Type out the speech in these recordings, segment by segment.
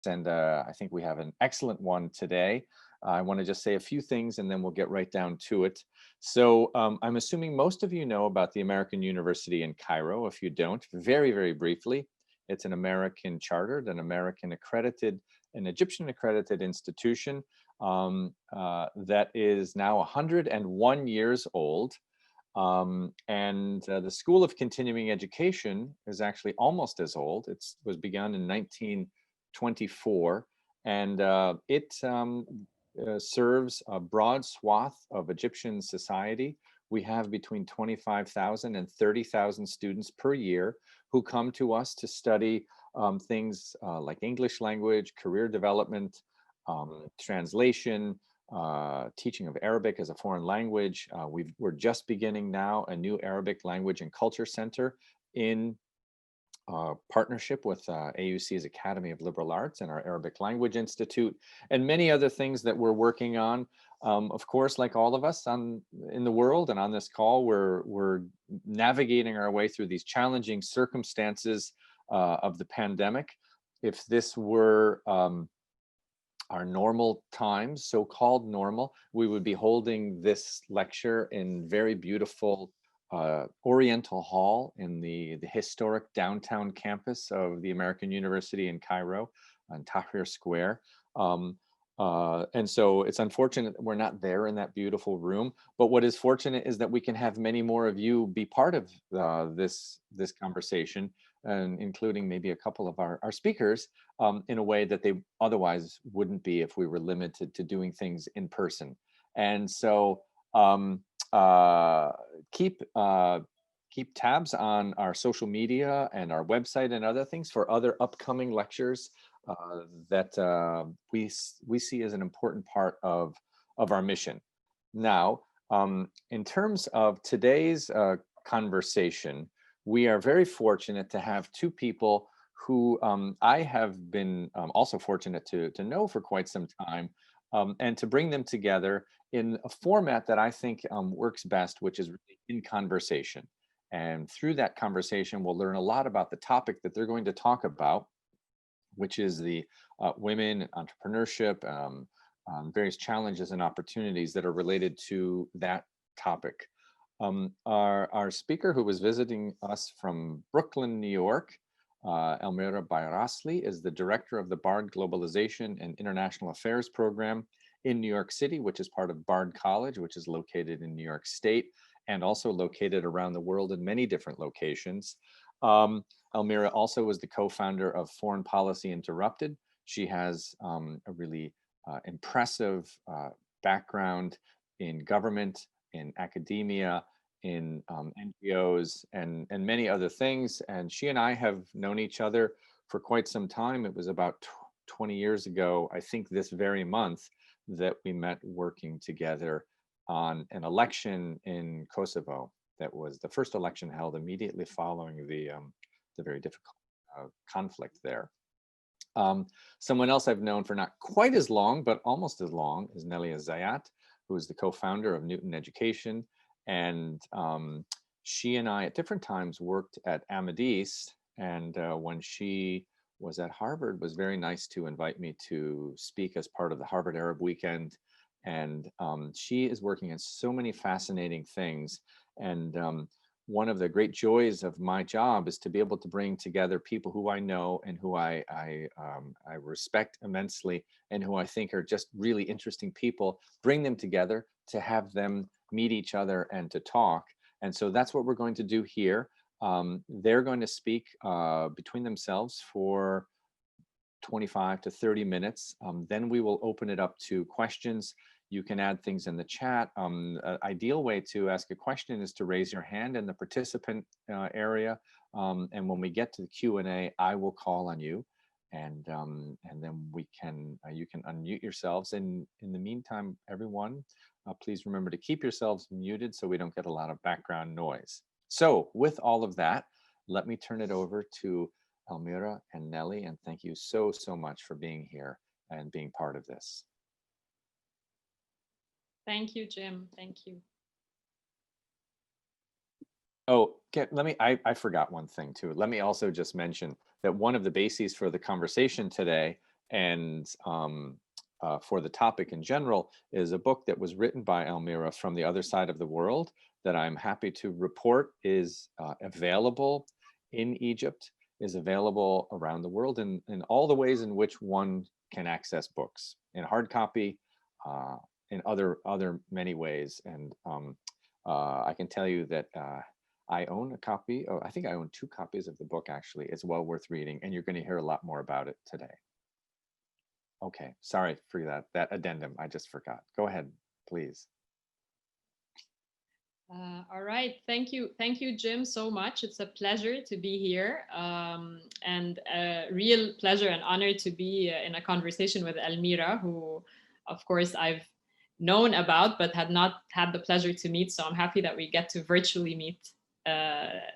and I think we have an excellent one today. I want to just say a few things and then we'll get right down to it. So I'm assuming most of you know about the American University in Cairo. If you don't, very, very briefly, it's an American chartered, an American accredited, an Egyptian accredited institution that is now 101 years old. The School of Continuing Education is actually almost as old. It was begun in 1924, and it serves a broad swath of Egyptian society. We have between 25,000 and 30,000 students per year who come to us to study things like English language, career development, translation, teaching of Arabic as a foreign language. We're just beginning now a new Arabic language and culture center in partnership with AUC's Academy of Liberal Arts and our Arabic Language Institute, and many other things that we're working on. Of course, like all of us in the world and on this call, we're navigating our way through these challenging circumstances of the pandemic. If this were our normal times, so-called normal, we would be holding this lecture in very beautiful Oriental Hall in the historic downtown campus of the American University in Cairo on Tahrir Square. And so it's unfortunate that we're not there in that beautiful room, but what is fortunate is that we can have many more of you be part of this conversation, and including maybe a couple of our speakers in a way that they otherwise wouldn't be if we were limited to doing things in person. And so keep tabs on our social media and our website and other things for other upcoming lectures that we see as an important part of our mission. Now, in terms of today's conversation, we are very fortunate to have two people who I have been also fortunate to know for quite some time, and to bring them together in a format that I think works best, which is really in conversation. And through that conversation, we'll learn a lot about the topic that they're going to talk about, which is the women, entrepreneurship, various challenges and opportunities that are related to that topic. Our speaker, who was visiting us from Brooklyn, New York, Elmira Bayrasli, is the director of the Bard Globalization and International Affairs program in New York City, which is part of Bard College, which is located in New York State and also located around the world in many different locations. Elmira also is the co-founder of Foreign Policy Interrupted. She has a really impressive background in government, in academia, in NGOs, and many other things. And she and I have known each other for quite some time. It was about 20 years ago, I think this very month, that we met working together on an election in Kosovo. That was the first election held immediately following the very difficult conflict there. Someone else I've known for not quite as long, but almost as long, is Nelly El Zayat, who is the co-founder of Newton Education. And she and I at different times worked at AMIDEAST, and when she was at Harvard, was very nice to invite me to speak as part of the Harvard Arab Weekend. And she is working on so many fascinating things. And one of the great joys of my job is to be able to bring together people who I know and who I respect immensely, and who I think are just really interesting people, bring them together to have them meet each other and to talk. And so that's what we're going to do here. They're going to speak between themselves for 25 to 30 minutes. Then we will open it up to questions. You can add things in the chat. An ideal way to ask a question is to raise your hand in the participant area. And when we get to the Q&A, I will call on you. And then we can you can unmute yourselves. And in the meantime, everyone, please remember to keep yourselves muted so we don't get a lot of background noise. So with all of that, let me turn it over to Elmira and Nelly, and thank you so much for being here and being part of this. Thank you, Jim. Thank you. Oh, I forgot one thing too. Let me also just mention that one of the bases for the conversation today, and for the topic in general is a book that was written by Elmira from the other side of the world that I'm happy to report is available in Egypt, is available around the world in all the ways in which one can access books, in hard copy, in other many ways. And I can tell you that I own a copy. Oh, I think I own 2 copies of the book, actually. It's well worth reading, and you're going to hear a lot more about it today. Okay, sorry for that addendum. I just forgot. Go ahead, please. All right, thank you, Jim, so much. It's a pleasure to be here, and a real pleasure and honor to be in a conversation with Elmira, who, of course, I've known about but had not had the pleasure to meet. So I'm happy that we get to virtually meet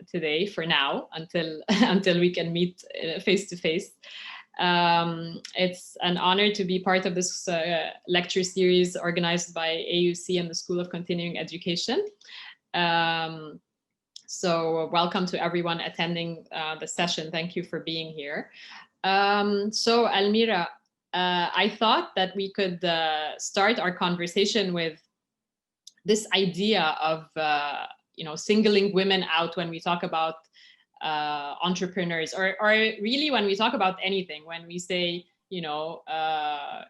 today for now until until we can meet face to face. It's an honor to be part of this lecture series organized by AUC and the School of Continuing Education. So welcome to everyone attending the session. Thank you for being here. So Elmira, I thought that we could start our conversation with this idea of singling women out when we talk about entrepreneurs, or really when we talk about anything, when we say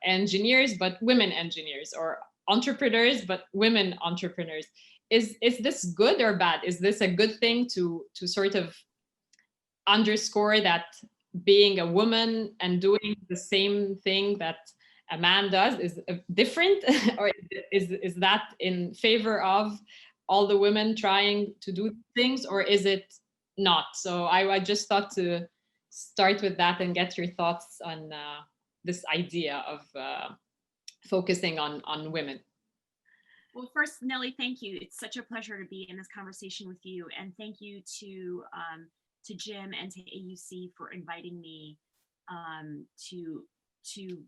engineers but women engineers, or entrepreneurs but women entrepreneurs. Is this good or bad? Is this a good thing to sort of underscore that being a woman and doing the same thing that a man does is different, or is that in favor of all the women trying to do things, or is it not? So I just thought to start with that and get your thoughts on this idea of focusing on women. Well, first, Nelly, thank you. It's such a pleasure to be in this conversation with you, and thank you to Jim and to AUC for inviting me to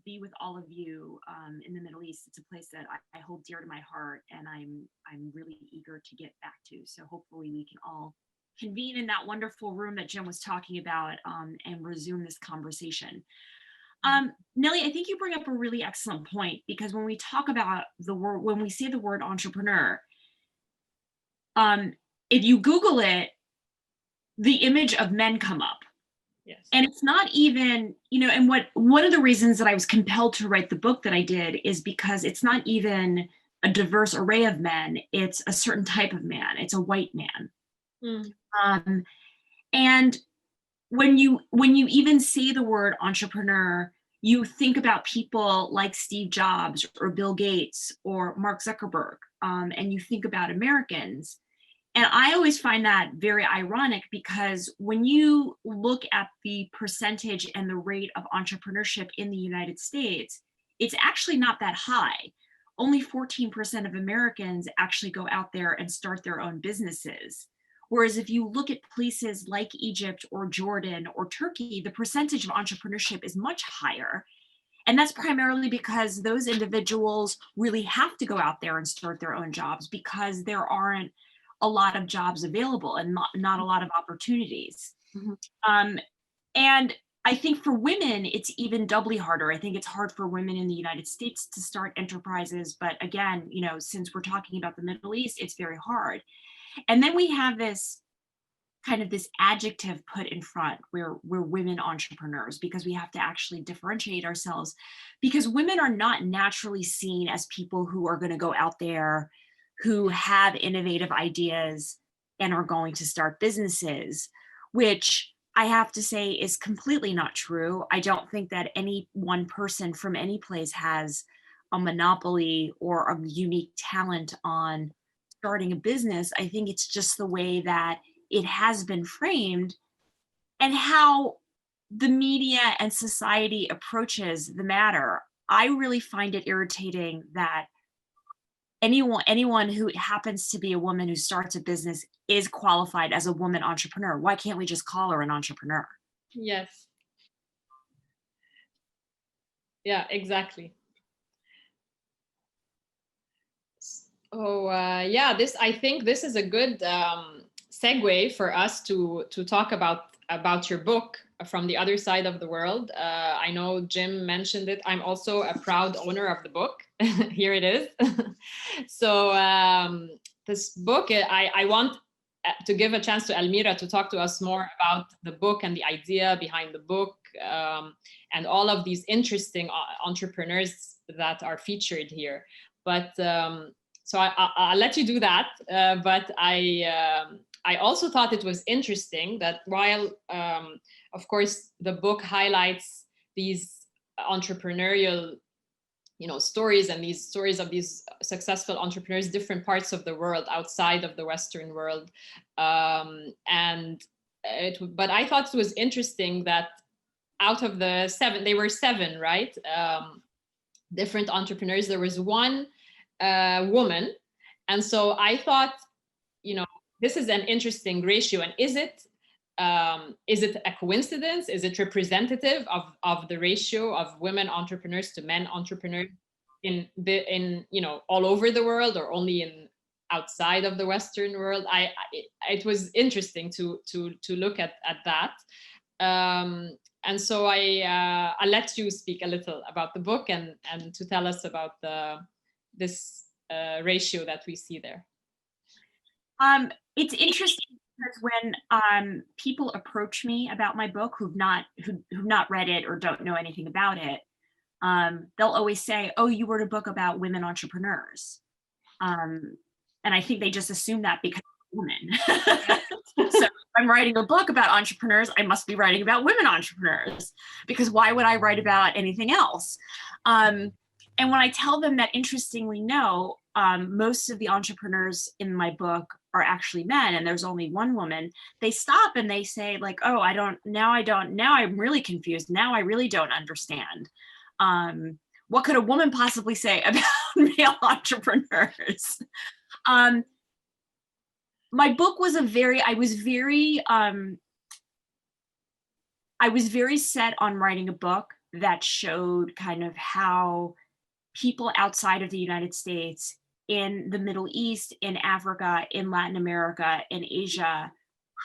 be with all of you in the Middle East. It's a place that I hold dear to my heart, and I'm really eager to get back to. So hopefully we can all convene in that wonderful room that Jim was talking about and resume this conversation. Nelly, I think you bring up a really excellent point, because when we talk about the word, when we say the word entrepreneur, if you Google it, the image of men come up. Yes. And it's not even, and one of the reasons that I was compelled to write the book that I did is because it's not even a diverse array of men. It's a certain type of man. It's a white man. Mm. And when you even say the word entrepreneur, you think about people like Steve Jobs or Bill Gates or Mark Zuckerberg, and you think about Americans. And I always find that very ironic, because when you look at the percentage and the rate of entrepreneurship in the United States, it's actually not that high. Only 14% of Americans actually go out there and start their own businesses. Whereas if you look at places like Egypt or Jordan or Turkey, the percentage of entrepreneurship is much higher. And that's primarily because those individuals really have to go out there and start their own jobs, because there aren't a lot of jobs available and not a lot of opportunities. Mm-hmm. And I think for women, it's even doubly harder. I think it's hard for women in the United States to start enterprises. But again, since we're talking about the Middle East, it's very hard. And then we have this kind of this adjective put in front, where we're women entrepreneurs, because we have to actually differentiate ourselves, because women are not naturally seen as people who are going to go out there, who have innovative ideas and are going to start businesses, which I have to say is completely not true. I don't think that any one person from any place has a monopoly or a unique talent on starting a business. I think it's just the way that it has been framed and how the media and society approaches the matter. I really find it irritating that anyone who happens to be a woman who starts a business is qualified as a woman entrepreneur. Why can't we just call her an entrepreneur? Yes. Yeah, exactly. Oh, yeah, I think this is a good segue for us to talk about about your book from the other side of the world. I know Jim mentioned it. I'm also a proud owner of the book. Here it is. So this book, I want to give a chance to Elmira to talk to us more about the book and the idea behind the book, and all of these interesting entrepreneurs that are featured here. But so I'll let you do that. But I also thought it was interesting that while, of course, the book highlights these entrepreneurial, stories, and these stories of these successful entrepreneurs, different parts of the world outside of the Western world, but I thought it was interesting that out of the seven, they were seven, right? Different entrepreneurs. There was one woman, and so I thought, this is an interesting ratio. And is it a coincidence? Is it representative of the ratio of women entrepreneurs to men entrepreneurs in all over the world, or only in outside of the Western world? It was interesting to look at that. And so I'll let you speak a little about the book and to tell us about this ratio that we see there. It's interesting because when people approach me about my book who've not read it or don't know anything about it, they'll always say, "Oh, you wrote a book about women entrepreneurs," and I think they just assume that because I'm a woman. So if I'm writing a book about entrepreneurs, I must be writing about women entrepreneurs, because why would I write about anything else? And when I tell them that, interestingly, no, most of the entrepreneurs in my book are actually men, and there's only one woman, they stop and they say, like, "Oh, now I'm really confused. Now I really don't understand. What could a woman possibly say about male entrepreneurs?" My book was I was very set on writing a book that showed kind of how people outside of the United States, in the Middle East, in Africa, in Latin America, in Asia,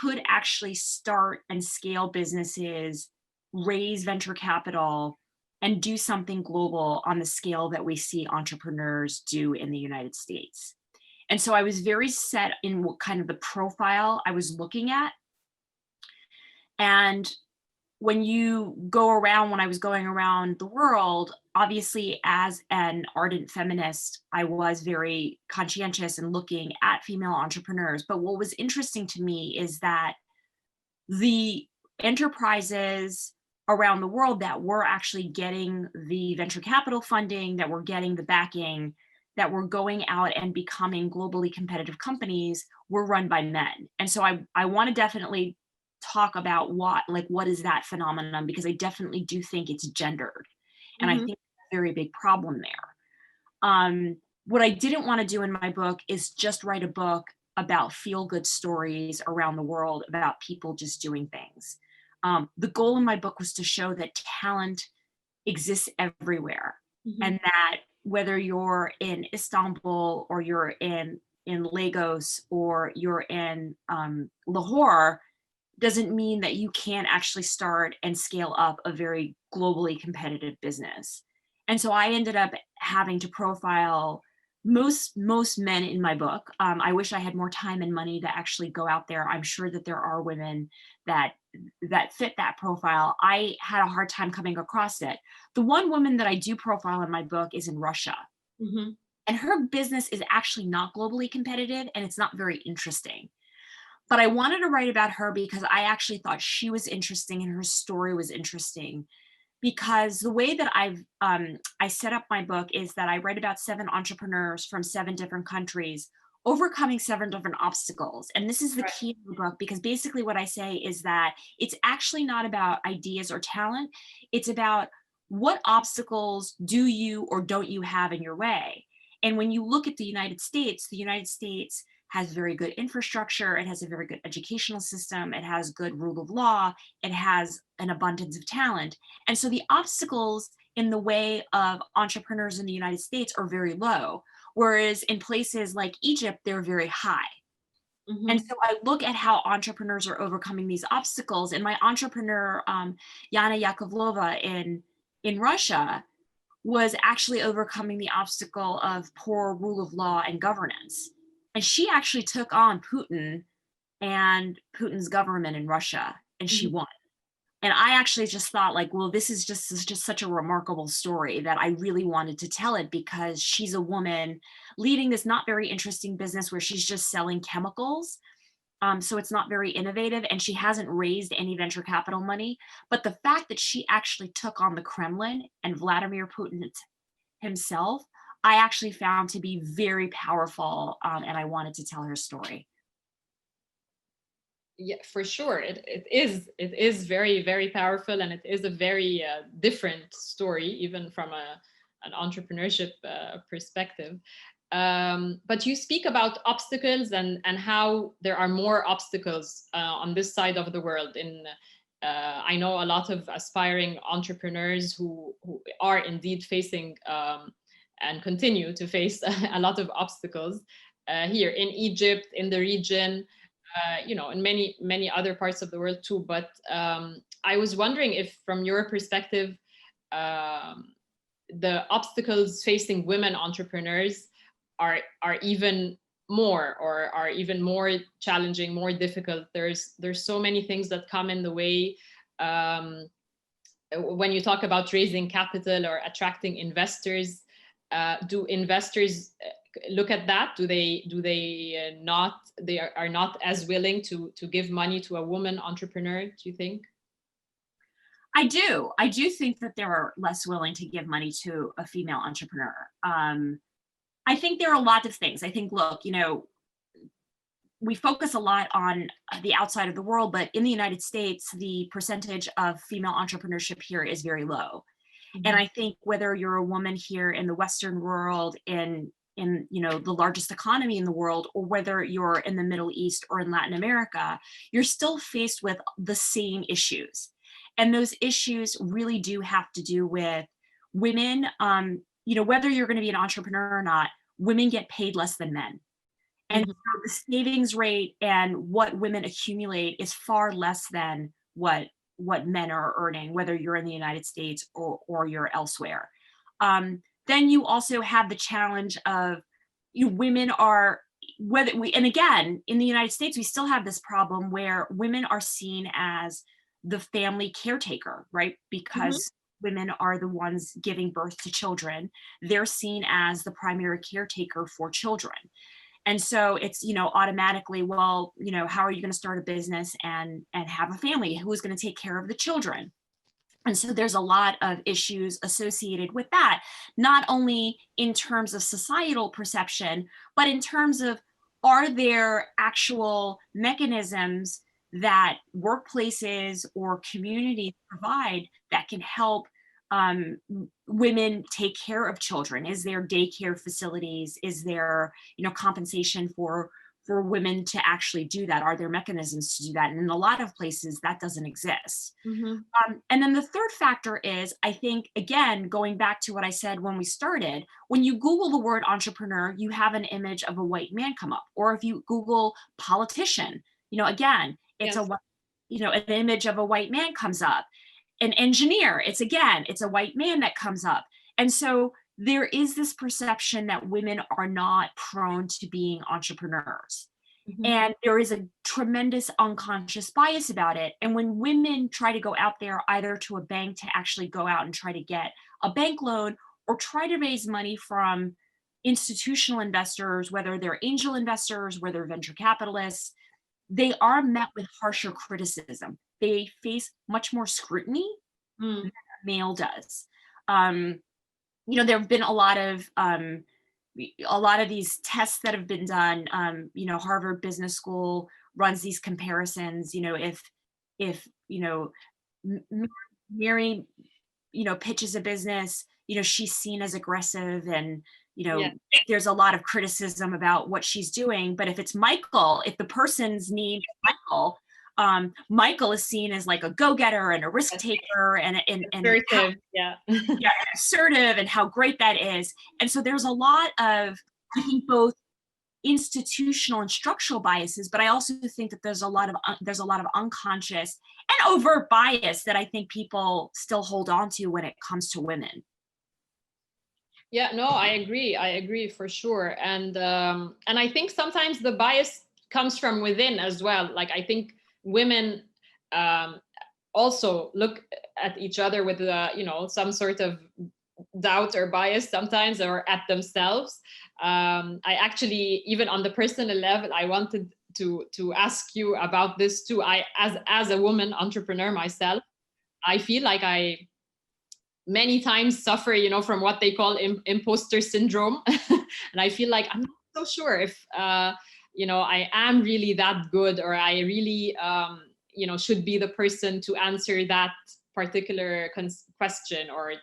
could actually start and scale businesses, raise venture capital, and do something global on the scale that we see entrepreneurs do in the United States. And so I was very set in what kind of the profile I was looking at. And when I was going around the world, obviously as an ardent feminist, I was very conscientious in looking at female entrepreneurs. But what was interesting to me is that the enterprises around the world that were actually getting the venture capital funding, that were getting the backing, that were going out and becoming globally competitive companies, were run by men. And so I want to definitely talk about what is that phenomenon, because I definitely do think it's gendered. And I think it's a very big problem there. What I didn't want to do in my book is just write a book about feel-good stories around the world about people just doing things. The goal in my book was to show that talent exists everywhere, and that whether you're in Istanbul or you're in Lagos or you're in Lahore, doesn't mean that you can't actually start and scale up a very globally competitive business. And so I ended up having to profile most men in my book. I wish I had more time and money to actually go out there. I'm sure that there are women that fit that profile. I had a hard time coming across it. The one woman that I do profile in my book is in Russia. And her business is actually not globally competitive, and it's not very interesting. But I wanted to write about her because I actually thought she was interesting and her story was interesting. Because the way that I set up my book is that I write about 7 entrepreneurs from 7 different countries overcoming 7 different obstacles. And this is the key of the book, because basically what I say is that it's actually not about ideas or talent. It's about what obstacles do you or don't you have in your way. And when you look at the United States has very good infrastructure. It has a very good educational system. It has good rule of law. It has an abundance of talent. And so the obstacles in the way of entrepreneurs in the United States are very low, whereas in places like Egypt, they're very high. And so I look at how entrepreneurs are overcoming these obstacles. And my entrepreneur, Yana Yakovleva in Russia, was actually overcoming the obstacle of poor rule of law and governance. And she actually took on Putin and Putin's government in Russia, and she won. And I actually just thought, like, well, this is just such a remarkable story that I really wanted to tell it, because she's a woman leading this not very interesting business where she's just selling chemicals. So it's not very innovative, and she hasn't raised any venture capital money. But the fact that she actually took on the Kremlin and Vladimir Putin himself, I actually found to be very powerful, and I wanted to tell her story. Yeah, for sure. It is very, very powerful, and it is a very different story, even from an entrepreneurship perspective. But you speak about obstacles and how there are more obstacles on this side of the world. I know a lot of aspiring entrepreneurs who are indeed facing and continue to face a lot of obstacles here in Egypt, in the region, in many other parts of the world too. But I was wondering if, from your perspective, the obstacles facing women entrepreneurs are even more, or are even more challenging, more difficult. There's so many things that come in the way. When you talk about raising capital or attracting investors, do investors look at that? Do they not? They are not as willing to give money to a woman entrepreneur, do you think? I do think that they're less willing to give money to a female entrepreneur. I think there are a lot of things. I think, look, we focus a lot on the outside of the world, but in the United States, the percentage of female entrepreneurship here is very low. And I think whether you're a woman here in the Western world, in the largest economy in the world, or whether you're in the Middle East or in Latin America, you're still faced with the same issues. And those issues really do have to do with women. Whether you're going to be an entrepreneur or not, women get paid less than men. And so the savings rate and what women accumulate is far less than what men are earning, whether you're in the United States or you're elsewhere. Then you also have the challenge of women are, and again, in the United States, we still have this problem where women are seen as the family caretaker, right? Because women are the ones giving birth to children. They're seen as the primary caretaker for children. And so it's, automatically, well, how are you going to start a business and have a family? Who's going to take care of the children? And so there's a lot of issues associated with that, not only in terms of societal perception, but in terms of, are there actual mechanisms that workplaces or communities provide that can help women take care of children? Is there daycare facilities? Is there, compensation for women to actually do that? Are there mechanisms to do that? And in a lot of places that doesn't exist. And then the third factor is, I think, again, going back to what I said when we started, when you Google the word entrepreneur, you have an image of a white man come up. Or if you Google politician, again, it's an image of a white man comes up. An engineer, it's a white man that comes up. And so there is this perception that women are not prone to being entrepreneurs. And there is a tremendous unconscious bias about it. And when women try to go out there, either to a bank to actually go out and try to get a bank loan, or try to raise money from institutional investors, whether they're angel investors, whether they're venture capitalists, they are met with harsher criticism. They face much more scrutiny than a male does. There have been a lot of these tests that have been done. Harvard Business School runs these comparisons. If Mary, pitches a business, she's seen as aggressive, and there's a lot of criticism about what she's doing. But if it's Michael, if the person's name is Michael, Michael is seen as like a go-getter and a risk taker and assertive, assertive, and how great that is. And so there's a lot of, I think, both institutional and structural biases, but I also think that there's a lot of unconscious and overt bias that I think people still hold on to when it comes to women. Yeah, no, I agree for sure. And I think sometimes the bias comes from within as well. Like, I think women also look at each other with some sort of doubt or bias sometimes, or at themselves. I actually, even on the personal level, I wanted to ask you about this too. As a woman entrepreneur myself, I feel like I many times suffer, from what they call imposter syndrome. And I feel like I'm not so sure if, I am really that good, or I really, should be the person to answer that particular question, or,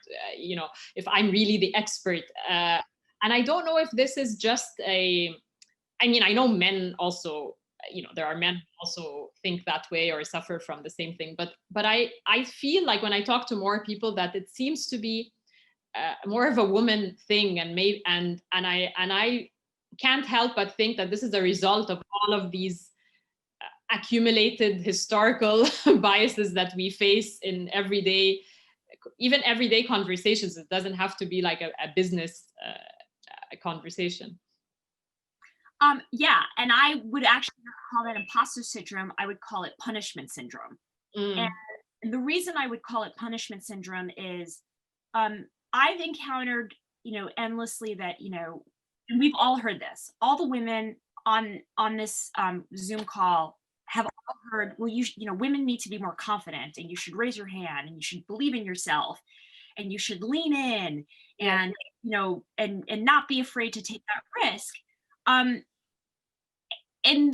if I'm really the expert. And I don't know if this is just I know men also, there are men who also think that way or suffer from the same thing. But I feel like when I talk to more people that it seems to be more of a woman thing, and I can't help but think that this is a result of all of these accumulated historical biases that we face in everyday conversations. It doesn't have to be like a business conversation. Yeah, and I would actually call that imposter syndrome. I would call it punishment syndrome. And the reason I would call it punishment syndrome is I've encountered, endlessly that, and we've all heard this. All the women on this Zoom call have all heard, well, women need to be more confident, and you should raise your hand, and you should believe in yourself, and you should lean in, and, and not be afraid to take that risk. And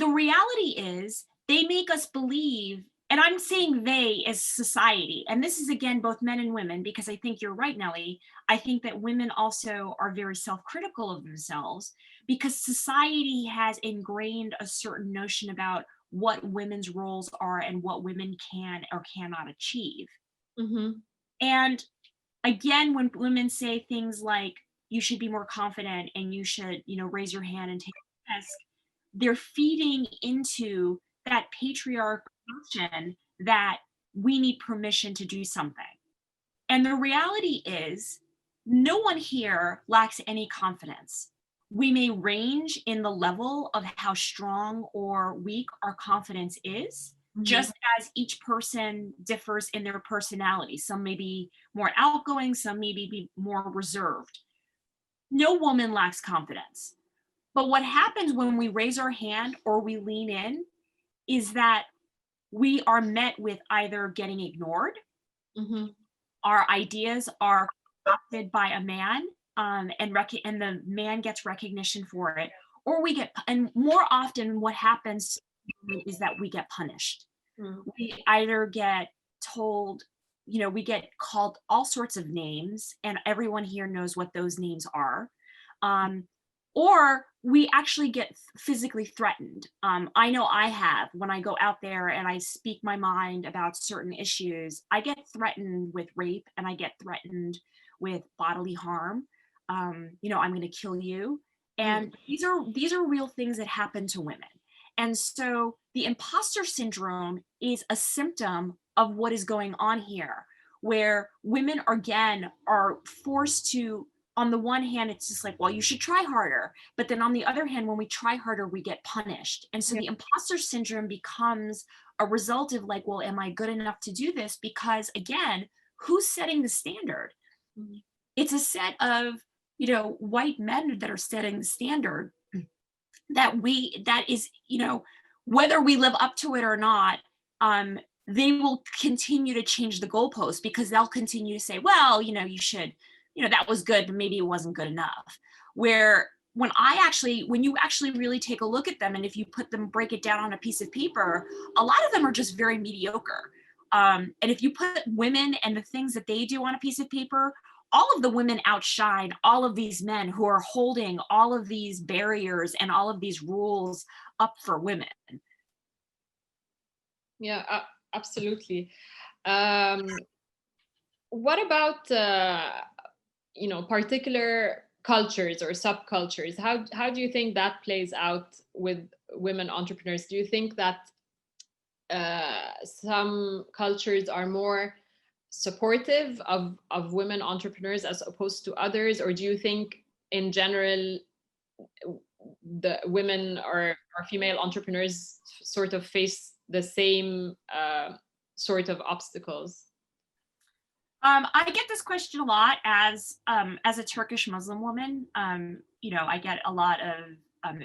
the reality is they make us believe, and I'm saying they as society, and this is again both men and women, because I think you're right, Nelly. I think that women also are very self-critical of themselves, because society has ingrained a certain notion about what women's roles are and what women can or cannot achieve. Mm-hmm. And again, when women say things like, you should be more confident, and you should, raise your hand and take a risk, they're feeding into that patriarchal notion that we need permission to do something. And the reality is, no one here lacks any confidence. We may range in the level of how strong or weak our confidence is, just as each person differs in their personality. Some may be more outgoing, some may be more reserved. No woman lacks confidence. But what happens when we raise our hand or we lean in is that we are met with either getting ignored, our ideas are adopted by a man, and the man gets recognition for it, or and more often what happens is that we get punished. We either get told, we get called all sorts of names, and everyone here knows what those names are. Or we actually get physically threatened. I know I have. When I go out there and I speak my mind about certain issues, I get threatened with rape, and I get threatened with bodily harm. I'm going to kill you. And these are real things that happen to women. And so the imposter syndrome is a symptom of what is going on here, where women again are forced to, on the one hand, it's just like, well, you should try harder. But then on the other hand, when we try harder, we get punished. And so the imposter syndrome becomes a result of like, well, am I good enough to do this? Because again, who's setting the standard? It's a set of, white men that are setting the standard that is, whether we live up to it or not, they will continue to change the goalpost, because they'll continue to say, well, you should, that was good, but maybe it wasn't good enough. Where when you actually really take a look at them, and if you break it down on a piece of paper, a lot of them are just very mediocre. And if you put women and the things that they do on a piece of paper, all of the women outshine all of these men who are holding all of these barriers and all of these rules up for women. Yeah, absolutely. What about, particular cultures or subcultures. How do you think that plays out with women entrepreneurs? Do you think that some cultures are more supportive of women entrepreneurs as opposed to others, or do you think in general the women or female entrepreneurs sort of face the same sort of obstacles? I get this question a lot as a Turkish Muslim woman. I get a lot of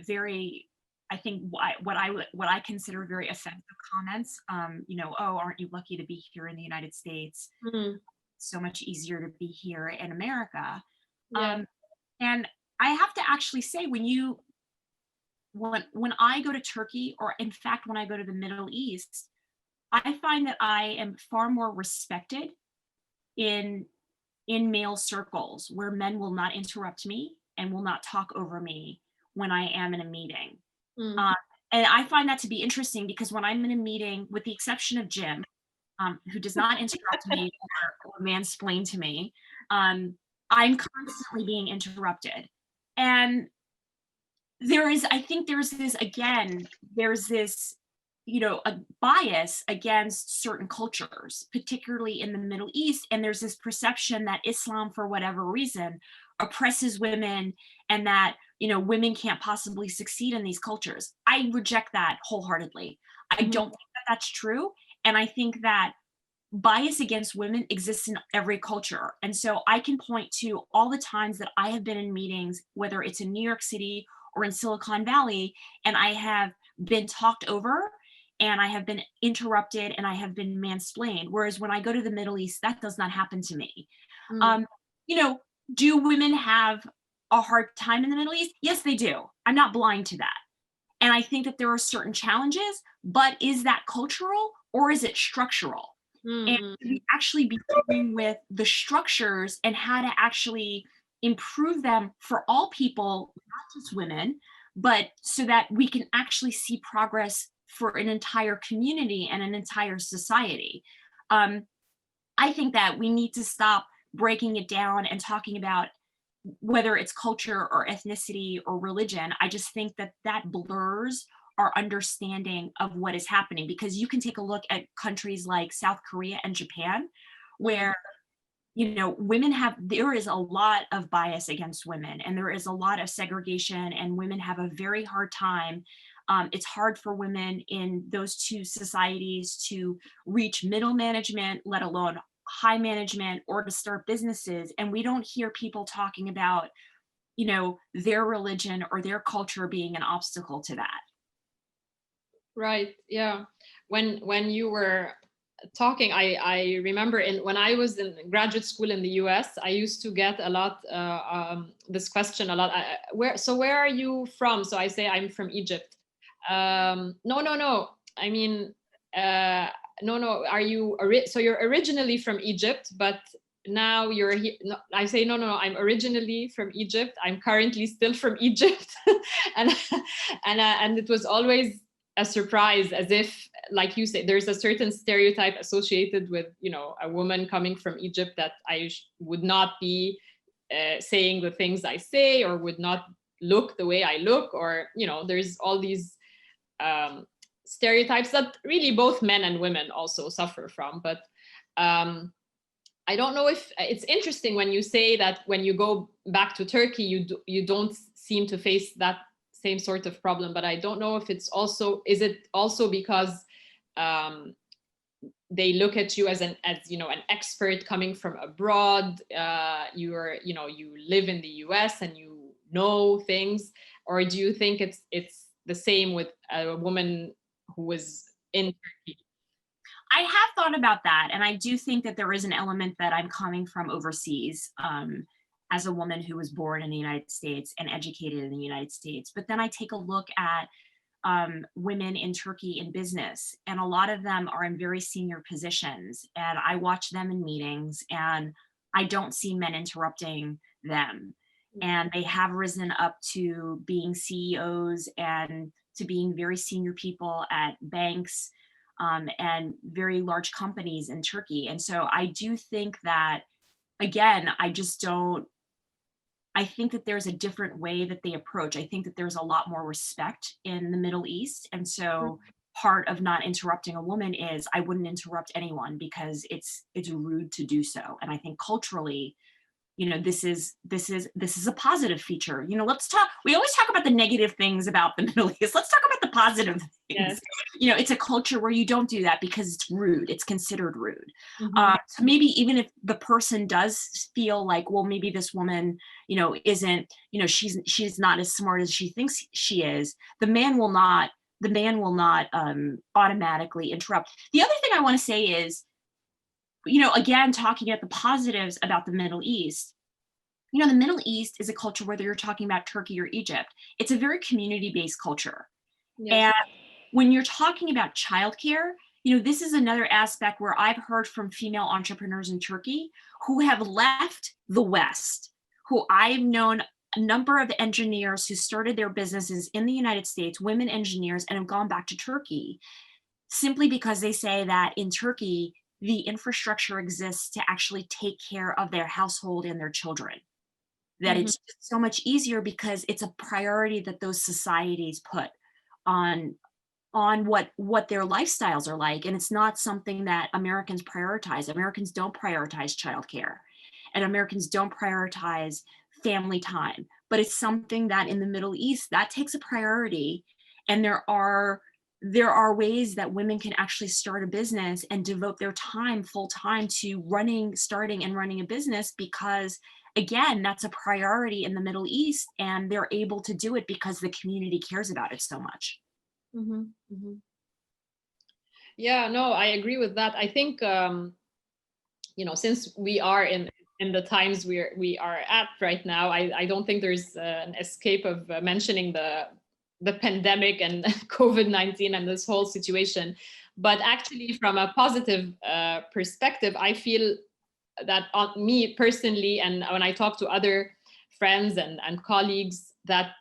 very, I think what I consider very offensive comments. Oh, aren't you lucky to be here in the United States? Mm. So much easier to be here in America. Yeah. And I have to actually say, when I go to Turkey, or in fact, when I go to the Middle East, I find that I am far more respected in male circles, where men will not interrupt me and will not talk over me when I am in a meeting. Mm. And I find that to be interesting, because when I'm in a meeting, with the exception of Jim, who does not interrupt me or mansplain to me, I'm constantly being interrupted. And I think there's this a bias against certain cultures, particularly in the Middle East. And there's this perception that Islam, for whatever reason, oppresses women, and that, women can't possibly succeed in these cultures. I reject that wholeheartedly. I don't think that that's true. And I think that bias against women exists in every culture. And so I can point to all the times that I have been in meetings, whether it's in New York City or in Silicon Valley, and I have been talked over, and I have been interrupted, and I have been mansplained. Whereas when I go to the Middle East, that does not happen to me. Mm. Do women have a hard time in the Middle East? Yes, they do. I'm not blind to that. And I think that there are certain challenges, but is that cultural or is it structural? And we actually be dealing with the structures and how to actually improve them for all people, not just women, but so that we can actually see progress for an entire community and an entire society. I think that we need to stop breaking it down and talking about whether it's culture or ethnicity or religion. I just think that that blurs our understanding of what is happening, because you can take a look at countries like South Korea and Japan, where there is a lot of bias against women, and there is a lot of segregation, and women have a very hard time. It's hard for women in those two societies to reach middle management, let alone high management, or to start businesses. And we don't hear people talking about, their religion or their culture being an obstacle to that. Right. Yeah. When you were talking, I remember when I was in graduate school in the US, I used to get a lot this question a lot. Where are you from? So I say I'm from Egypt. No. I mean, no. So you're originally from Egypt, but now you're here. No, I say no. I'm originally from Egypt. I'm currently still from Egypt, and it was always a surprise, as if, like you say, there's a certain stereotype associated with, a woman coming from Egypt, that I would not be saying the things I say, or would not look the way I look, or, there's all these stereotypes that really both men and women also suffer from. But I don't know if it's interesting when you say that when you go back to Turkey, you don't seem to face that same sort of problem. But I don't know if is it also because they look at you as an expert coming from abroad. You live in the US and you know things, or do you think it's the same with a woman who was in Turkey? I have thought about that, and I do think that there is an element that I'm coming from overseas, as a woman who was born in the United States and educated in the United States. But then I take a look at women in Turkey in business, and a lot of them are in very senior positions, and I watch them in meetings, and I don't see men interrupting them. And they have risen up to being CEOs and to being very senior people at banks, and very large companies in Turkey. And so I do think that, again, I just don't I think that there's a different way that they approach. I think that there's a lot more respect in the Middle East. And so part of not interrupting a woman is I wouldn't interrupt anyone because it's rude to do so. And I think culturally, you know, this is a positive feature. You know, we always talk about the negative things about the Middle East. Let's talk about the positive things. Yes. You know, it's a culture where you don't do that because it's rude. It's considered rude. Mm-hmm. So maybe even if the person does feel like, well, maybe this woman, you know, isn't, you know, she's not as smart as she thinks she is, the man will not automatically interrupt. The other thing I want to say is, you know, again, talking about the positives about the Middle East, you know, the Middle East is a culture, whether you're talking about Turkey or Egypt, it's a very community-based culture. Yes. And when you're talking about childcare, you know, this is another aspect where I've heard from female entrepreneurs in Turkey who have left the West, who I've known a number of engineers who started their businesses in the United States, women engineers, and have gone back to Turkey simply because they say that in Turkey, the infrastructure exists to actually take care of their household and their children. That Mm-hmm. it's just so much easier because it's a priority that those societies put on what their lifestyles are like. And it's not something that Americans prioritize. Americans don't prioritize childcare, and Americans don't prioritize family time. But it's something that in the Middle East, that takes a priority. And there are ways that women can actually start a business and devote their time full time to starting and running a business, because again, that's a priority in the Middle East, and they're able to do it because the community cares about it so much. Mm-hmm. Mm-hmm. Yeah, no, I agree with that. I think, you know, since we are in the times we are at right now, I don't think there's an escape of mentioning the pandemic and COVID-19 and this whole situation. But actually, from a positive perspective, I feel that on me personally, and when I talk to other friends and colleagues, that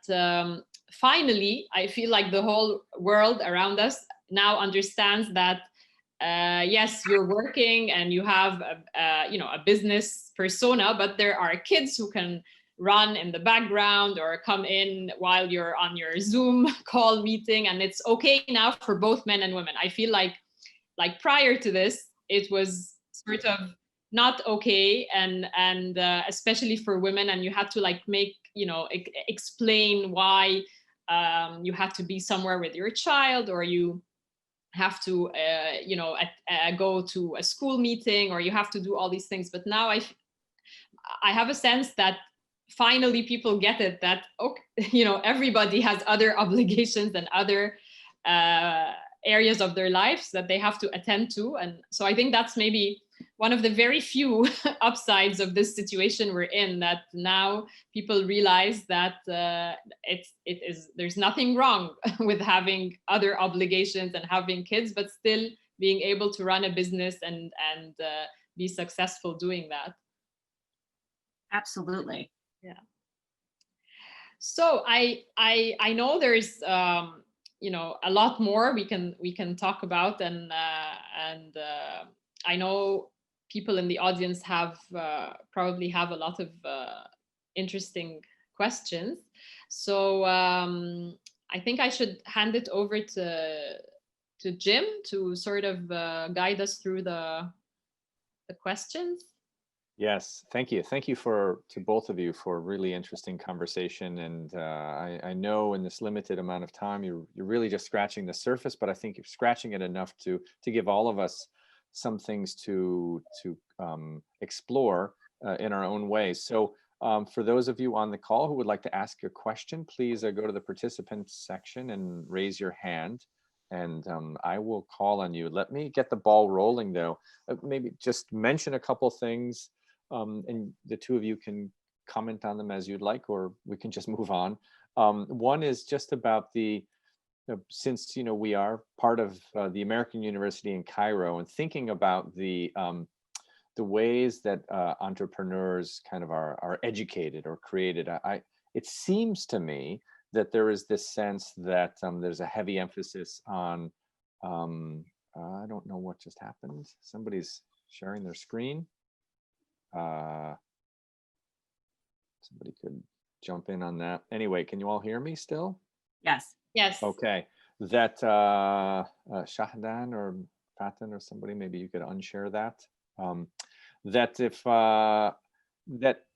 finally, I feel like the whole world around us now understands that yes, you're working and you have you know, a business persona, but there are kids who can run in the background or come in while you're on your Zoom call meeting, and it's okay now for both men and women. I feel like prior to this, it was sort of not okay, and especially for women, and you had to like make, you know, explain why you had to be somewhere with your child, or you have to you know, go to a school meeting, or you have to do all these things. But now I have a sense that finally people get it, that okay, you know, everybody has other obligations and other areas of their lives that they have to attend to. And so I think that's maybe one of the very few upsides of this situation we're in, that now people realize that there's nothing wrong with having other obligations and having kids, but still being able to run a business and be successful doing that. Absolutely. Yeah. So I know there's you know, a lot more we can talk about, and I know people in the audience have probably have a lot of interesting questions. So I think I should hand it over to Jim to sort of guide us through the questions. Yes, thank you. Thank you to both of you for a really interesting conversation. And I know in this limited amount of time, you're really just scratching the surface, but I think you're scratching it enough to give all of us some things to explore in our own ways. So for those of you on the call who would like to ask a question, please go to the participants section and raise your hand, and I will call on you. Let me get the ball rolling though. Maybe just mention a couple things. And the two of you can comment on them as you'd like, or we can just move on. One is just about since you know we are part of the American University in Cairo, and thinking about the ways that entrepreneurs kind of are educated or created. It seems to me that there is this sense that there's a heavy emphasis on. I don't know what just happened. Somebody's sharing their screen. So somebody could jump in on that. Anyway, can you all hear me still? Yes. Yes. Okay. That Shahdan or Fatin or somebody, maybe you could unshare that. That if that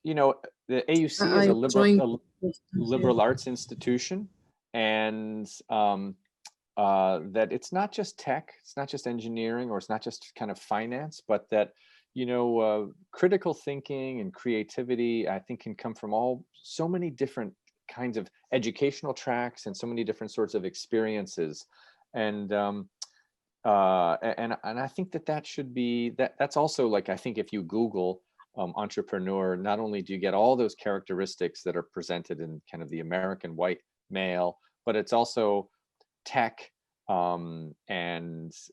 the AUC is a liberal arts institution, and that it's not just tech, it's not just engineering, or it's not just kind of finance, but that critical thinking and creativity, I think, can come from so many different kinds of educational tracks and so many different sorts of experiences, and I think that should be that's also, like, I think if you Google entrepreneur, not only do you get all those characteristics that are presented in kind of the American white male, but it's also tech, and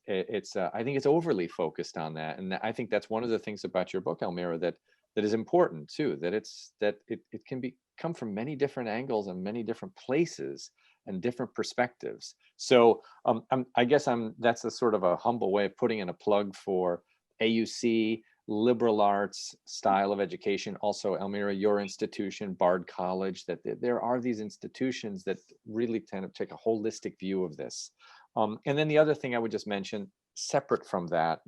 it's I think it's overly focused on that, and I think that's one of the things about your book, Elmira, that is important too, that it can come from many different angles and many different places and different perspectives. So I guess that's a sort of a humble way of putting in a plug for AUC, liberal arts style of education. Also, Elmira, your institution, Bard College, that there are these institutions that really kind of take a holistic view of this. And then the other thing I would just mention, separate from that,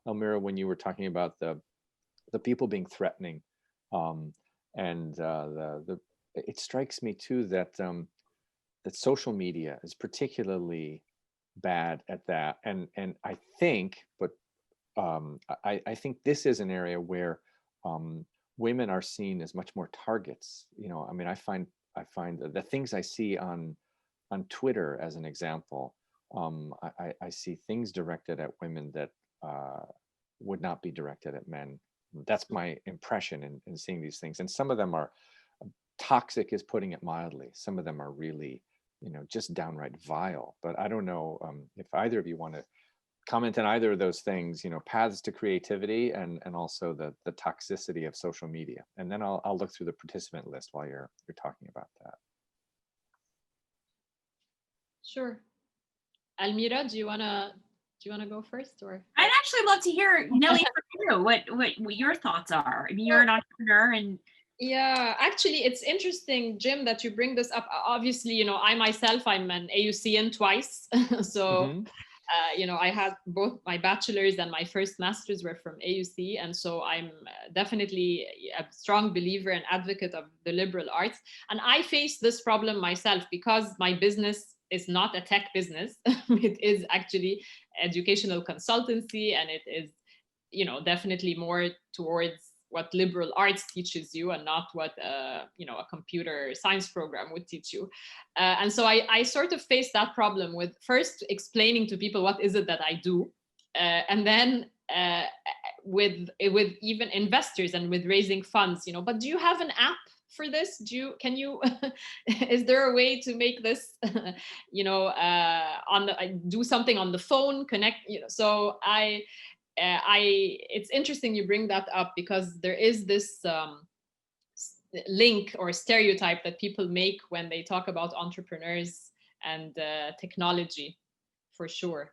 Elmira, when you were talking about the people being threatening, and it strikes me too that that social media is particularly bad at that, and I think, but I think this is an area where women are seen as much more targets. I mean, I find the things I see on Twitter, as an example, I see things directed at women that would not be directed at men. That's my impression in seeing these things, and some of them are toxic, is putting it mildly. Some of them are really, just downright vile. But I don't know if either of you want to comment on either of those things, paths to creativity and also the toxicity of social media. And then I'll look through the participant list while you're talking about that. Sure. Elmira, do you wanna go first, or? I'd actually love to hear, Nelly, from you, what your thoughts are. I mean, you're an entrepreneur, and yeah, actually, it's interesting, Jim, that you bring this up. Obviously, I myself, I'm an AUCN twice. So, I had both my bachelor's and my first master's were from AUC. And so I'm definitely a strong believer and advocate of the liberal arts. And I face this problem myself because my business is not a tech business. It is actually educational consultancy, and it is, definitely more towards what liberal arts teaches you and not what a computer science program would teach you. And so I sort of faced that problem with first explaining to people what is it that I do, and then with even investors and with raising funds, but do you have an app for this? Can you is there a way to make this do something on the phone, connect, so it's interesting you bring that up, because there is this link or stereotype that people make when they talk about entrepreneurs and technology, for sure.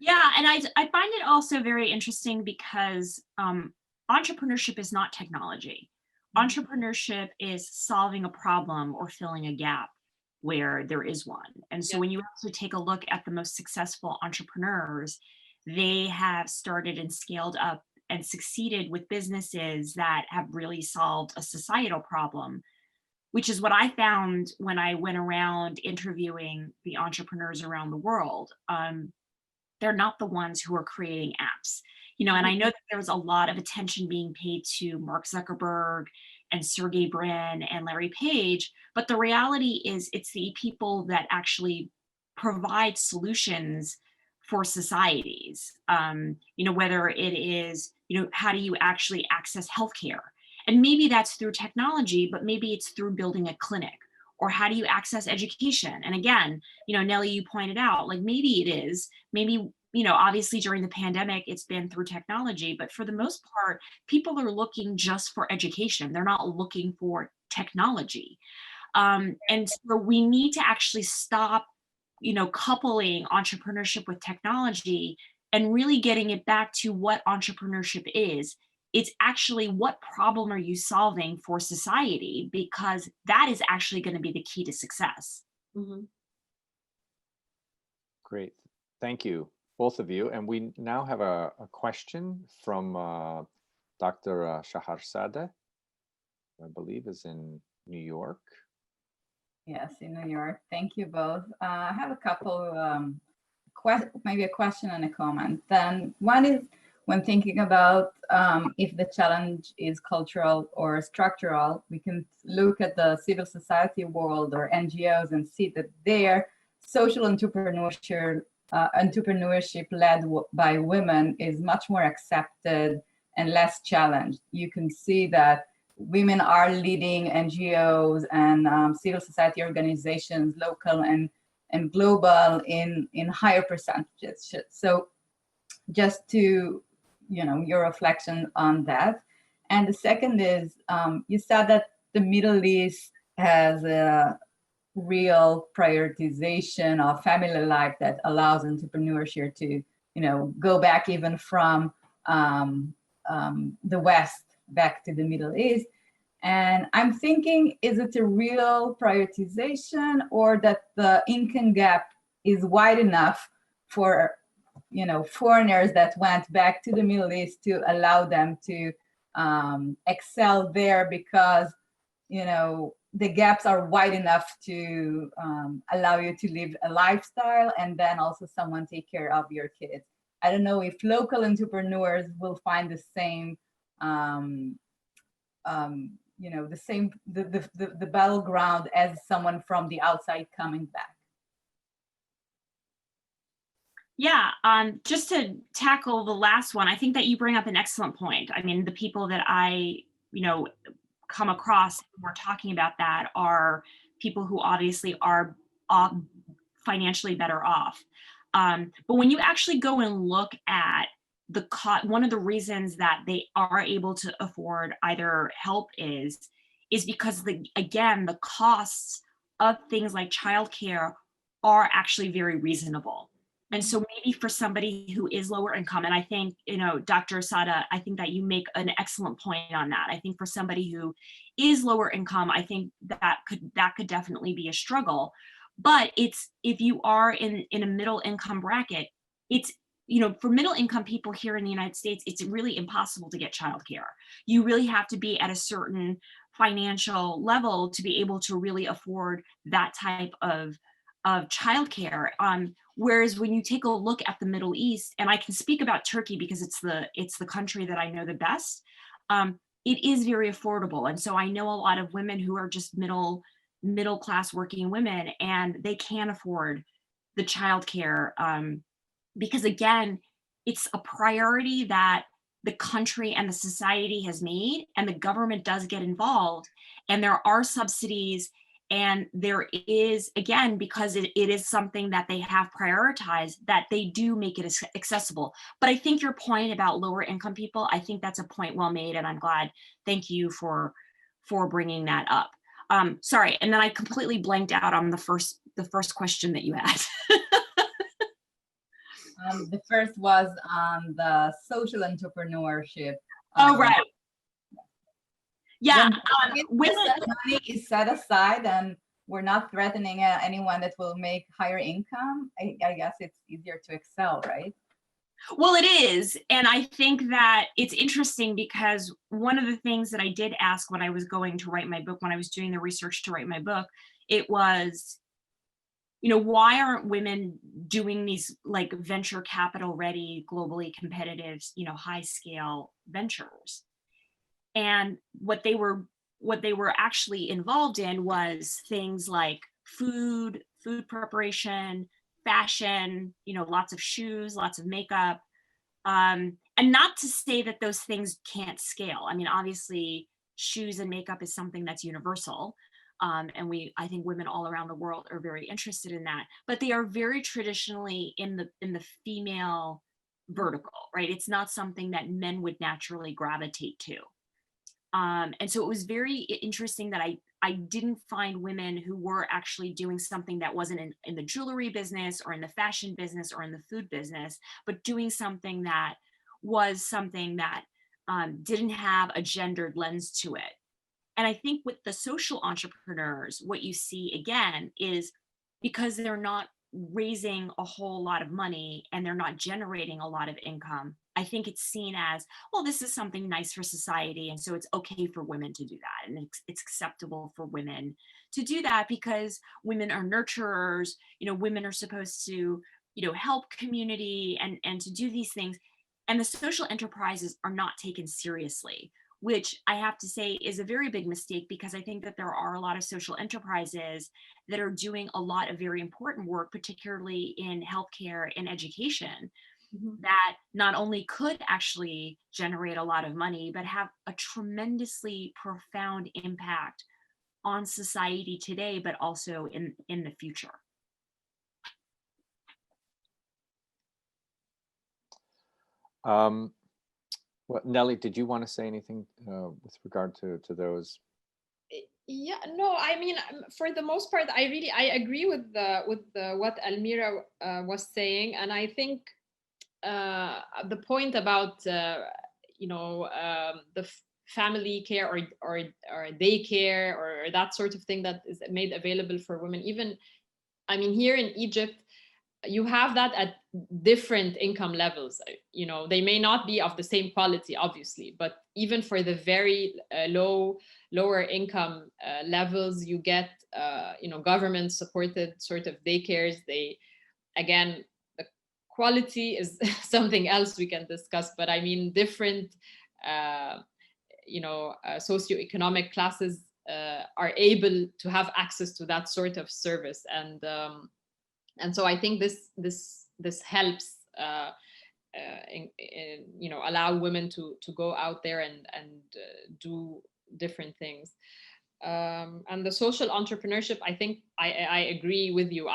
Yeah, and I find it also very interesting because entrepreneurship is not technology. Entrepreneurship is solving a problem or filling a gap where there is one. And so when you actually take a look at the most successful entrepreneurs, they have started and scaled up and succeeded with businesses that have really solved a societal problem, which is what I found when I went around interviewing the entrepreneurs around the world. They're not the ones who are creating apps, and I know that there was a lot of attention being paid to Mark Zuckerberg and Sergey Brin and Larry Page, but the reality is it's the people that actually provide solutions for societies, whether it is, how do you actually access healthcare? And maybe that's through technology, but maybe it's through building a clinic. Or how do you access education? And again, Nelly, you pointed out, like, maybe it is, maybe, obviously during the pandemic, it's been through technology, but for the most part, people are looking just for education. They're not looking for technology. And so we need to actually stop coupling entrepreneurship with technology and really getting it back to what entrepreneurship is. it's actually what problem are you solving for society, because that is actually going to be the key to success. Mhm. Great. Thank you, both of you. And we now have a question from Dr. Shaharzadeh, I believe is in New York. Yes, in New York. Thank you both. I have a couple, maybe a question and a comment. Then one is, when thinking about if the challenge is cultural or structural, we can look at the civil society world or NGOs and see that their social entrepreneurship led by women is much more accepted and less challenged. You can see that women are leading NGOs and civil society organizations, local and global, in higher percentages. So just to, your reflection on that. And the second is, you said that the Middle East has a real prioritization of family life that allows entrepreneurship to, go back even from the West back to the Middle East. And I'm thinking, is it a real prioritization, or that the income gap is wide enough for, foreigners that went back to the Middle East to allow them to excel there, because, the gaps are wide enough to allow you to live a lifestyle and then also someone take care of your kids. I don't know if local entrepreneurs will find the same, the battleground as someone from the outside coming back. Yeah, just to tackle the last one, I think that you bring up an excellent point. I mean, the people that I, come across when we're talking about that are people who obviously are financially better off. But when you actually go and look at one of the reasons that they are able to afford either help is because the costs of things like childcare are actually very reasonable. And so maybe for somebody who is lower income, and I think, Dr. Asada, I think that you make an excellent point on that. I think for somebody who is lower income, I think that could definitely be a struggle. But if you are in a middle income bracket, it's, for middle income people here in the United States, it's really impossible to get childcare. You really have to be at a certain financial level to be able to really afford that type of childcare. Whereas when you take a look at the Middle East, and I can speak about Turkey because it's the country that I know the best, it is very affordable. And so I know a lot of women who are just middle class working women, and they can afford the childcare, because again, it's a priority that the country and the society has made, and the government does get involved, and there are subsidies. And there is, again, because it is something that they have prioritized, that they do make it accessible. But I think your point about lower income people, I think that's a point well made, and I'm glad. Thank you for bringing that up. Sorry, and then I completely blanked out on the first question that you had. The first was on the social entrepreneurship. Oh, right. Yeah, when money is set aside and we're not threatening anyone that will make higher income, I guess it's easier to excel, right? Well, it is. And I think that it's interesting because one of the things that I did ask when I was going to write my book, when I was doing the research to write my book, it was, why aren't women doing these like venture capital ready, globally competitive, high scale ventures? And what they were actually involved in was things like food preparation, fashion, lots of shoes, lots of makeup. And not to say that those things can't scale. I mean, obviously, shoes and makeup is something that's universal. And I think women all around the world are very interested in that. But they are very traditionally in the female vertical, right? It's not something that men would naturally gravitate to. And so it was very interesting that I didn't find women who were actually doing something that wasn't in the jewelry business or in the fashion business or in the food business, but doing something that was something that didn't have a gendered lens to it. And I think with the social entrepreneurs, what you see again is because they're not raising a whole lot of money and they're not generating a lot of income, I think it's seen as, well, this is something nice for society. And so it's okay for women to do that. And it's acceptable for women to do that because women are nurturers, women are supposed to, help community and to do these things. And the social enterprises are not taken seriously, which I have to say is a very big mistake, because I think that there are a lot of social enterprises that are doing a lot of very important work, particularly in healthcare and education, that not only could actually generate a lot of money, but have a tremendously profound impact on society today, but also in the future. Well, Nelly, did you want to say anything with regard to those? Yeah, no, I mean, for the most part, I agree with what Elmira was saying, and I think the point about the family care or daycare or that sort of thing that is made available for women. Even, I mean, here in Egypt, you have that at different income levels. They may not be of the same quality, obviously, but even for the very lower income levels, you get government supported sort of daycares. Again, the quality is something else we can discuss, but I mean, different socioeconomic classes are able to have access to that sort of service, and so I think this helps allow women to go out there and do different things. And the social entrepreneurship, I think I agree with you.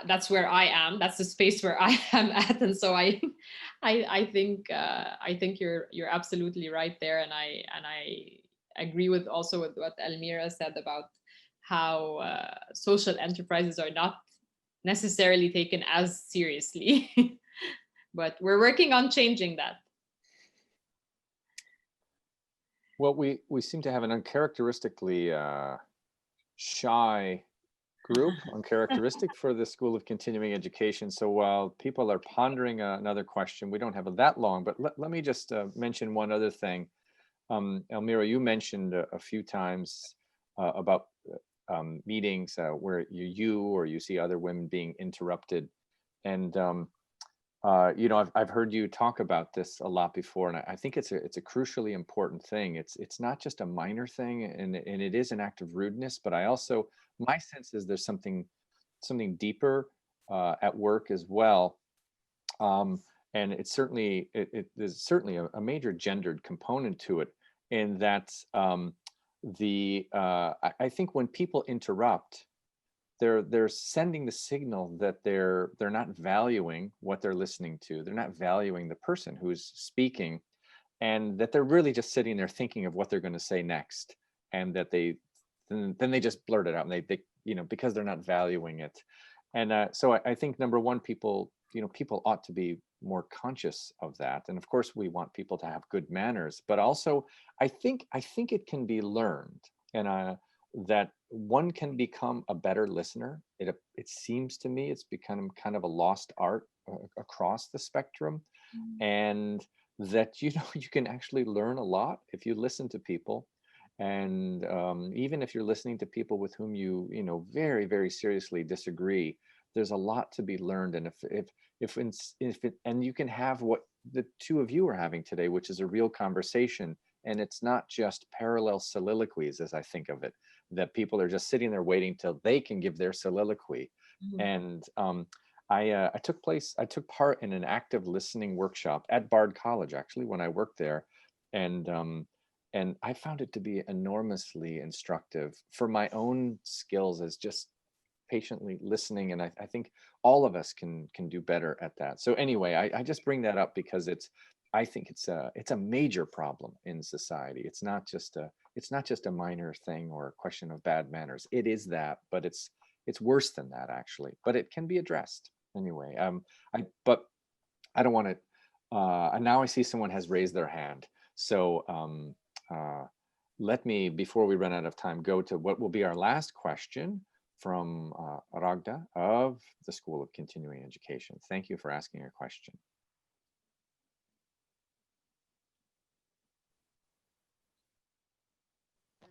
That's where I am. That's the space where I am at, and so I think you're absolutely right there, and I agree with also with what Elmira said about how social enterprises are not necessarily taken as seriously. But we're working on changing that. Well, we seem to have an uncharacteristically shy group, uncharacteristic for the School of Continuing Education. So while people are pondering another question, we don't have that long, but let me just mention one other thing. Elmira, you mentioned a few times about meetings where you see other women being interrupted, and I've heard you talk about this a lot before, and I think it's a crucially important thing. It's not just a minor thing, and it is an act of rudeness, but my sense is there's something deeper at work as well, and there's certainly a major gendered component to it, in that I think when people interrupt, they're sending the signal that they're not valuing what they're listening to. They're not valuing the person who's speaking, and that they're really just sitting there thinking of what they're going to say next, and that then they just blurt it out, and they because they're not valuing it. And so I think, number one, people ought to be more conscious of that. And of course, we want people to have good manners, but also I think it can be learned, and that one can become a better listener. It seems to me it's become kind of a lost art across the spectrum, and that you can actually learn a lot if you listen to people. And even if you're listening to people with whom you very, very seriously disagree, there's a lot to be learned. And and you can have what the two of you are having today, which is a real conversation, and it's not just parallel soliloquies, as I think of it, that people are just sitting there waiting till they can give their soliloquy. And I took part in an active listening workshop at Bard College, actually, when I worked there, and I found it to be enormously instructive for my own skills as just patiently listening. And I think all of us can do better at that. So anyway, I just bring that up because I think it's a major problem in society. It's not just a minor thing or a question of bad manners. It is that, but it's worse than that, actually. But it can be addressed anyway. But I don't want to. Now I see someone has raised their hand. So let me, before we run out of time, go to what will be our last question from Ragda of the School of Continuing Education. Thank you for asking your question.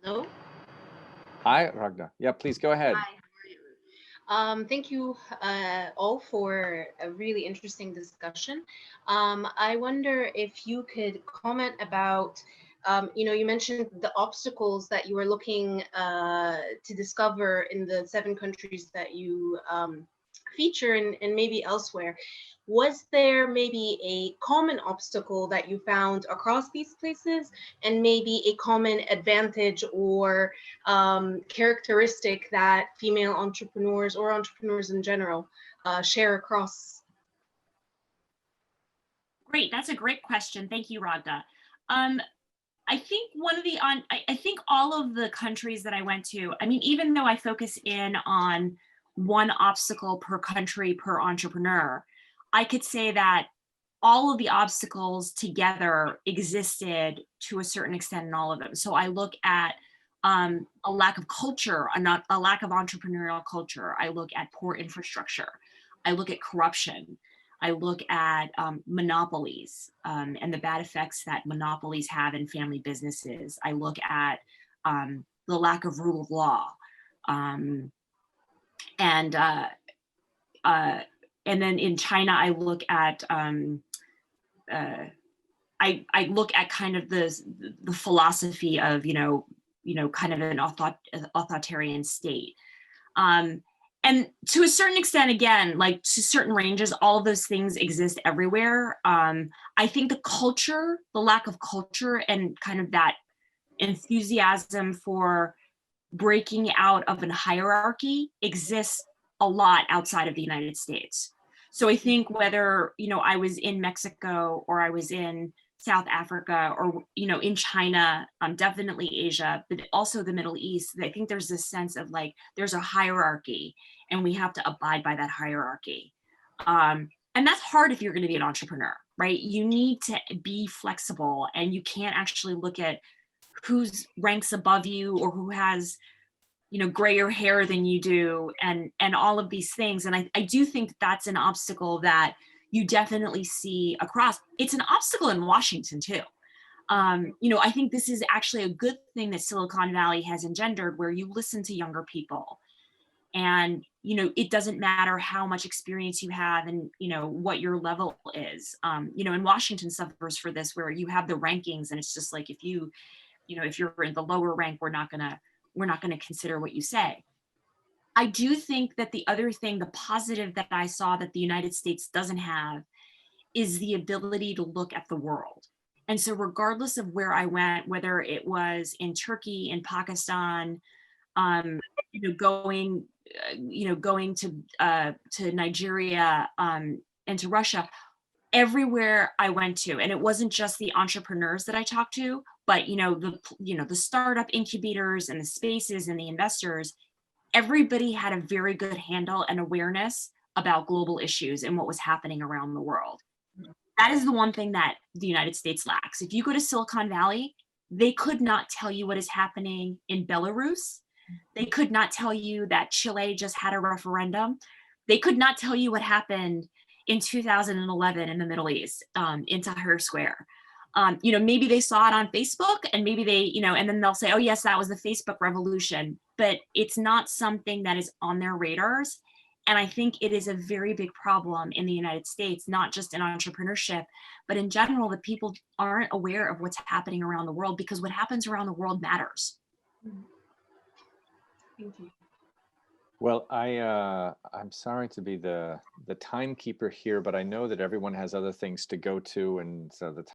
Hello. Hi, Ragda. Yeah, please go ahead. Hi, how are you? Thank you all for a really interesting discussion. I wonder if you could comment about, you mentioned the obstacles that you were looking to discover in the 7 countries that you feature and maybe elsewhere. Was there maybe a common obstacle that you found across these places, and maybe a common advantage or characteristic that female entrepreneurs or entrepreneurs in general share across? Great, that's a great question. Thank you, Ragda. I think I think all of the countries that I went to, I mean, even though I focus in on one obstacle per country per entrepreneur, I could say that all of the obstacles together existed to a certain extent in all of them. So I look at a lack of culture, a lack of entrepreneurial culture. I look at poor infrastructure. I look at corruption. I look at monopolies and the bad effects that monopolies have in family businesses. I look at the lack of rule of law. And then in China, I look at I look at kind of the philosophy of kind of an authoritarian state. And to a certain extent, again, like to certain ranges, all of those things exist everywhere. I think the culture, the lack of culture and kind of that enthusiasm for breaking out of a hierarchy exists a lot outside of the United States. So I think whether, I was in Mexico or I was in South Africa or, in China, definitely Asia, but also the Middle East, I think there's this sense of like, there's a hierarchy and we have to abide by that hierarchy. And that's hard if you're going to be an entrepreneur, right? You need to be flexible and you can't actually look at who's ranks above you or who has grayer hair than you do and all of these things. And I do think that's an obstacle that you definitely see across. It's an obstacle in Washington too. I think this is actually a good thing that Silicon Valley has engendered, where you listen to younger people and, it doesn't matter how much experience you have and, what your level is. And Washington suffers for this, where you have the rankings and it's just like, if you're in the lower rank, we're not going to consider what you say. I do think that the other thing, the positive that I saw that the United States doesn't have, is the ability to look at the world. And so regardless of where I went, whether it was in Turkey, in Pakistan, going to Nigeria, and to Russia, everywhere I went to, and it wasn't just the entrepreneurs that I talked to, but the startup incubators and the spaces and the investors, everybody had a very good handle and awareness about global issues and what was happening around the world. That is the one thing that the United States lacks. If you go to Silicon Valley, they could not tell you what is happening in Belarus. They could not tell you that Chile just had a referendum. They could not tell you what happened in 2011 in the Middle East, in Tahrir Square. Maybe they saw it on Facebook and maybe they, and then they'll say, oh yes, that was the Facebook revolution, but it's not something that is on their radars. And I think it is a very big problem in the United States, not just in entrepreneurship, but in general, that people aren't aware of what's happening around the world, because what happens around the world matters. Thank you. Well, I'm sorry to be the timekeeper here, but I know that everyone has other things to go to, and so the